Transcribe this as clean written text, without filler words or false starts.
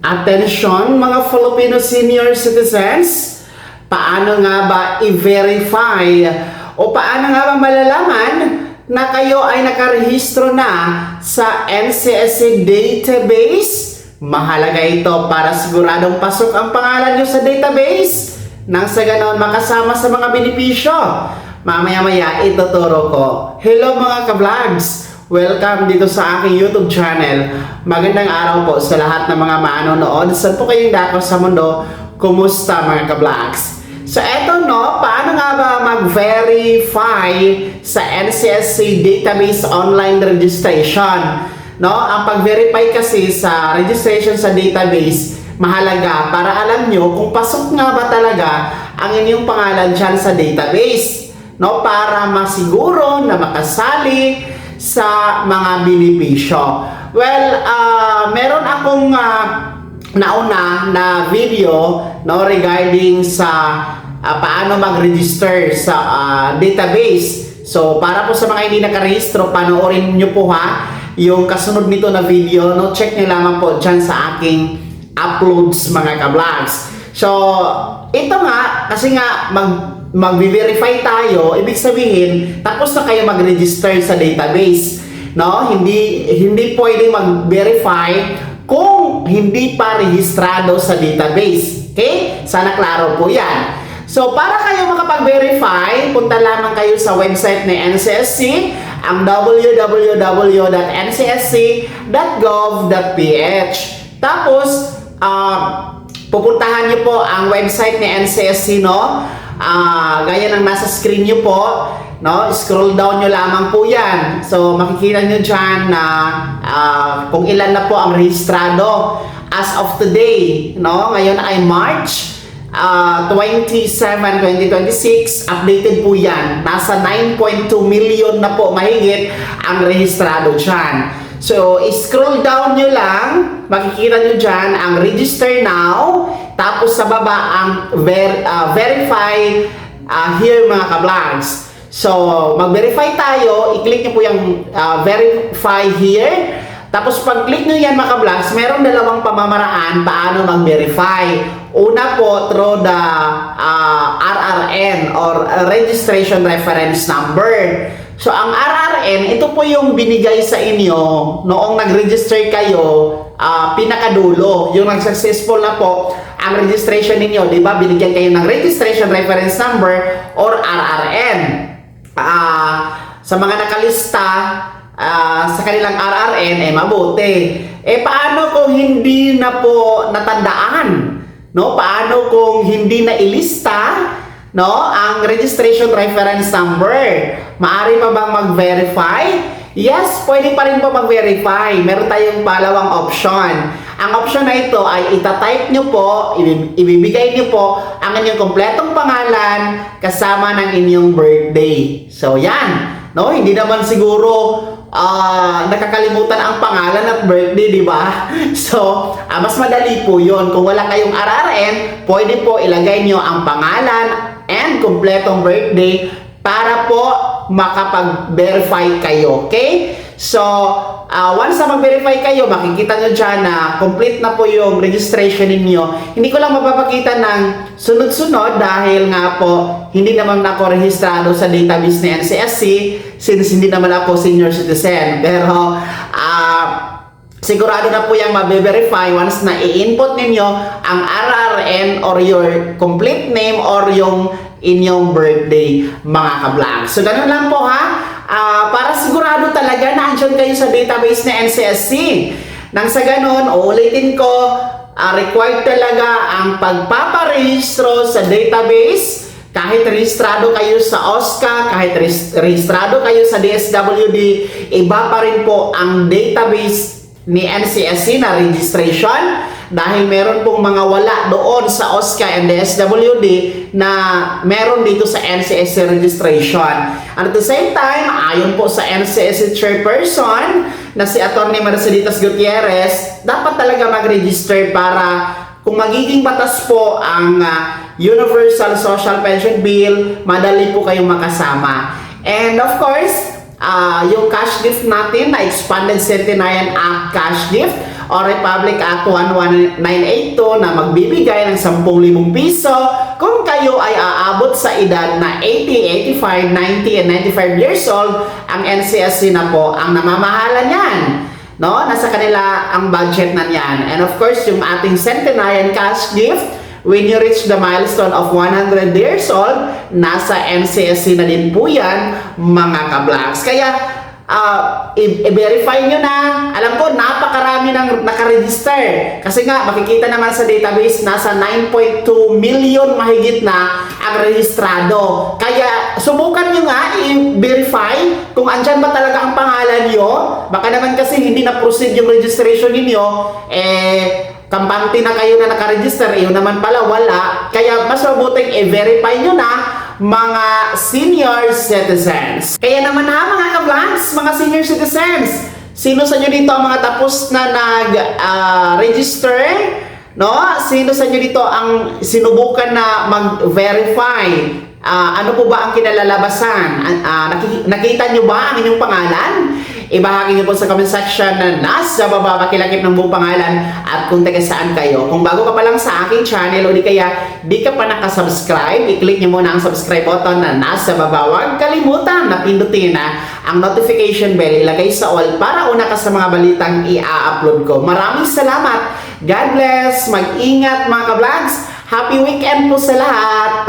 Attention mga Filipino senior citizens, paano nga ba i-verify o paano nga ba malalaman na kayo ay nakarehistro na sa NCSC database? Mahalaga ito para siguradong pasok ang pangalan nyo sa database nang sa ganon makasama sa mga benepisyo. Mamaya-maya ituturo ko. Hello mga ka-vlogs! Welcome dito sa aking YouTube channel. Magandang araw po sa lahat ng mga manonood. Saan po kayong dako sa mundo? Kumusta mga ka-vlogs? So eto no, paano nga ba mag-verify sa NCSC database online registration? No, ang pag-verify kasi sa registration sa database mahalaga para alam nyo kung pasok nga ba talaga ang inyong pangalan dyan sa database. No, para masiguro na makasali sa mga benepisyo. Well, meron akong nauna na video no regarding sa paano mag-register sa database. So, para po sa mga hindi nakarehistro, panoorin nyo po ha yung kasunod nito na video. No, check nyo lamang po dyan sa aking uploads mga ka-vlogs. So, ito nga, kasi nga mag-verify tayo, ibig sabihin, tapos na kayo mag-register sa database. No? Hindi pwedeng mag-verify kung hindi pa rehistrado sa database. Okay? Sana klaro po yan. So, para kayo makapag-verify, punta lamang kayo sa website ni NCSC, ang www.ncsc.gov.ph. Tapos, pupuntahan niyo po ang website ni NCSC, no? Gaya ng nasa screen nyo po, no? Scroll down nyo lamang po yan. So, makikita nyo dyan na kung ilan na po ang rehistrado as of today, no? Ngayon ay March 27, 2026. Updated po yan. Nasa 9.2 million na po mahigit ang rehistrado dyan. So, scroll down nyo lang, makikita nyo dyan ang register now, tapos sa baba ang verify here mga ka-vlogs. So, mag-verify tayo, i-click nyo po yung verify here, tapos pag-click nyo yan mga ka-vlogs, merong dalawang pamamaraan paano mag-verify. Una po, through the RRN or Registration Reference Number. So, ang RRN, ito po yung binigay sa inyo noong nag-register kayo, pinakadulo. Yung nag-successful na po ang registration ninyo, di ba? Binigyan kayo ng Registration Reference Number or RRN. Sa mga nakalista sa kanilang RRN, mabuti. Paano kung hindi na po natandaan? No? Paano kung hindi na ilista? No, ang registration reference number, maaari pa bang mag-verify? Yes, pwede pa rin po mag-verify. Meron tayong palawang option. Ang option na ito ay itatype nyo po, ibibigay nyo po ang inyong kompletong pangalan kasama ng inyong birthday. So, yan. No, hindi naman siguro nakakalimutan ang pangalan at birthday, di ba? So, mas madali po yun. Kung wala kayong RRN, pwede po ilagay nyo ang pangalan and kompletong birthday para po makapag-verify kayo. Okay? So, once na mag-verify kayo, makikita nyo dyan na complete na po yung registration ninyo. Hindi ko lang mapapakita ng sunod-sunod dahil nga po hindi naman ako rehistrado sa database ni NCSC since hindi naman ako senior citizen. Pero, sigurado na po yung mabe-verify once na i-input ninyo ang RRN or your complete name or yung inyong birthday mga ka-vlog. So, ganun lang po ha. Para sigurado talaga na andyan kayo sa database ng NCSC. Nang sa ganun, uulitin ko, required talaga ang pagpaparehistro sa database. Kahit rehistrado kayo sa OSCA, kahit rehistrado kayo sa DSWD, iba pa rin po ang database ni NCSC na registration dahil meron pong mga wala doon sa OSCA and DSWD na meron dito sa NCSC registration. And at the same time, ayon po sa NCSC chairperson na si Atty. Merceditas Gutierrez, dapat talaga mag-register para kung magiging batas po ang Universal Social Pension Bill, madali po kayong makasama. And of course, yung cash gift natin na Expanded Centenarian Act cash gift o Republic Act 11982 na magbibigay ng 10,000 piso kung kayo ay aabot sa edad na 80, 85, 90, and 95 years old. Ang NCSC na po ang namamahala niyan. No? Nasa kanila ang budget na niyan. And of course, yung ating centenarian cash gift, when you reach the milestone of 100 years old, nasa NCSC na din po yan, mga ka-vlogs. Kaya, i-verify nyo na. Alam ko, napakarami ng nakaregister. Kasi nga, makikita naman sa database, nasa 9.2 million mahigit na ang rehistrado. Kaya, subukan nyo nga i-verify kung andyan ba talaga ang pangalan nyo. Baka naman kasi hindi na-proceed yung registration ninyo, kampante na kayo na nakaregister, yun naman pala wala. Kaya mas mabuting i-verify nyo na, mga senior citizens. Kaya naman mga ka-vlogs, mga senior citizens, sino sa inyo dito ang mga tapos na nag-register? No? Sino sa inyo dito ang sinubukan na mag-verify? Ano po ba ang kinalalabasan? Nakita nyo ba ang inyong pangalan? Ibahagi niyo po sa comment section na nasa baba, pakilakip ng buong pangalan at kung taga saan kayo. Kung bago ka pa lang sa aking channel o di kaya di ka pa nakasubscribe, i-click niyo muna ang subscribe button na nasa baba. Huwag kalimutan na pindutin na ang notification bell, ilagay sa all para una ka sa mga balitang i-upload ko. Maraming salamat. God bless. Mag-ingat mga ka-vlogs. Happy weekend po sa lahat.